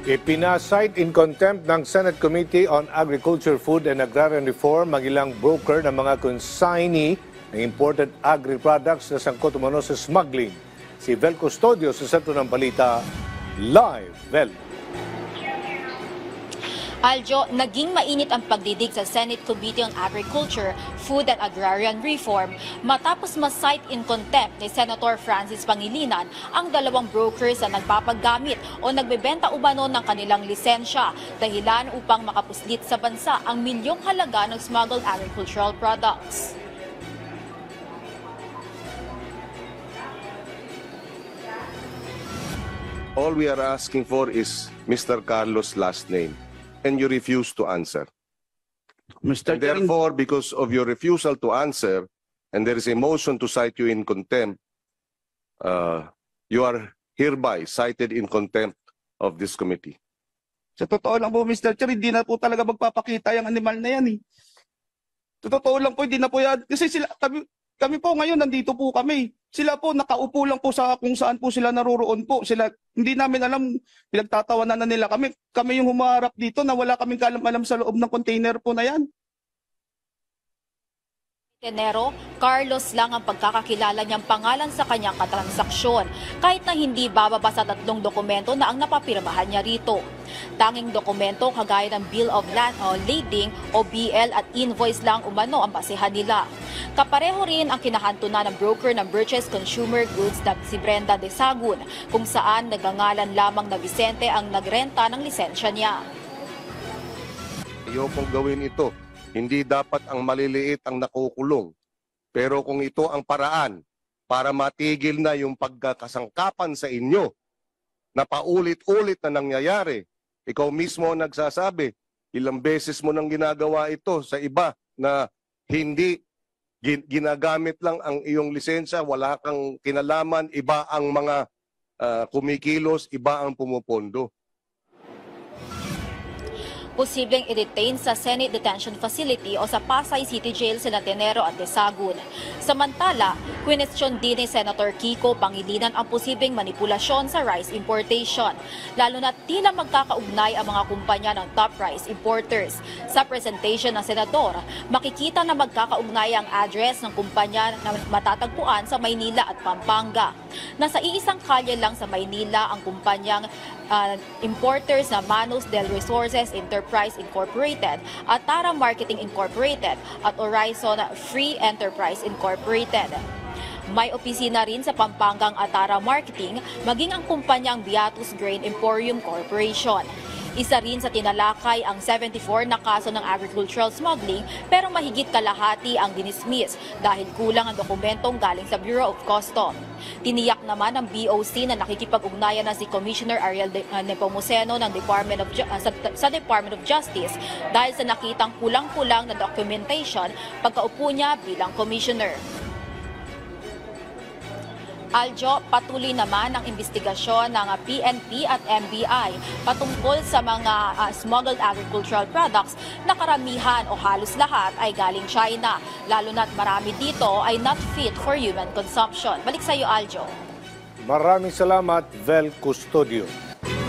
Ipinasight in contempt ng Senate Committee on Agriculture, Food and Agrarian Reform ang ilang broker ng mga consignee ng imported agri-products na sangkot umano sa smuggling. Si Vel Custodio sa sentro ng balita, live. Vel. Aljo, naging mainit ang pagdidig sa Senate Committee on Agriculture, Food and Agrarian Reform matapos ma-cite in contempt ni Senator Francis Pangilinan ang dalawang brokers na nagpapaggamit o nagbebenta umano ng kanilang lisensya dahilan upang makapuslit sa bansa ang milyong halaga ng smuggled agricultural products. All we are asking for is Mr. Carlos' last name. And you refuse to answer. Mr. And therefore, because of your refusal to answer, and there is a motion to cite you in contempt, you are hereby cited in contempt of this committee. Sa totoo lang po, Mr. Chair, hindi na po talaga magpapakita yung animal na yan eh. Sa totoo lang po, hindi na po yan. Kasi kami po ngayon, nandito po kami. Sila po, nakaupo lang po sa kung saan po sila naroroon po. Hindi namin alam, pinagtatawanan na nila kami. Kami yung humarap dito na wala kaming kaalam-alam sa loob ng container po na yan. Tenero, Carlos lang ang pagkakakilala niyang pangalan sa kanyang katransaksyon, kahit na hindi bababa sa 3 dokumento na ang napapirmahan niya rito. Tanging dokumento kagaya ng Bill of Lading o BL at invoice lang umano ang basehan nila. Kapareho rin ang kinahantunan ng broker ng Birches Consumer Goods na si Brenda de Sagun, kung saan nagangalan lamang na Vicente ang nagrenta ng lisensya niya. Ayokong gawin ito. Hindi dapat ang maliliit ang nakukulong. Pero kung ito ang paraan para matigil na yung pagkakasangkapan sa inyo na paulit-ulit na nangyayari, ikaw mismo ang nagsasabi, ilang beses mo nang ginagawa ito sa iba na hindi ginagamit lang ang iyong lisensya, wala kang kinalaman, iba ang mga kumikilos, iba ang pumupondo. Posibleng i-detain sa Senate Detention Facility o sa Pasay City Jail sina Tenero at de Sagun. Samantala, kwinestyon din ni Senator Kiko Pangilinan ang posibleng manipulasyon sa rice importation, lalo na tila magkakaugnay ang mga kumpanya ng top rice importers. Sa presentation ng Senador, makikita na magkakaugnay ang address ng kumpanya na matatagpuan sa Maynila at Pampanga. Nasa iisang kalye lang sa Maynila ang kumpanyang importers na Manos del Resources Enterprise Incorporated, Atara Marketing Incorporated at Horizon Free Enterprise Incorporated. May opisina rin sa Pampangang Atara Marketing, maging ang kumpanyang Beatus Grain Emporium Corporation. Isa rin sa tinalakay ang 74 na kaso ng agricultural smuggling, pero mahigit kalahati ang dinismiss dahil kulang ang dokumentong galing sa Bureau of Customs. Tiniyak naman ng BOC na nakikipag-ugnayan na si Commissioner Ariel Nepomuceno ng sa Department of Justice dahil sa nakitang kulang-kulang na documentation pagkaupo niya bilang commissioner. Aljo, patuloy naman ang investigasyon ng PNP at NBI patungkol sa mga smuggled agricultural products na karamihan o halos lahat ay galing China, lalo na't marami dito ay not fit for human consumption. Balik sa iyo, Aljo. Maraming salamat, Vel Custodio.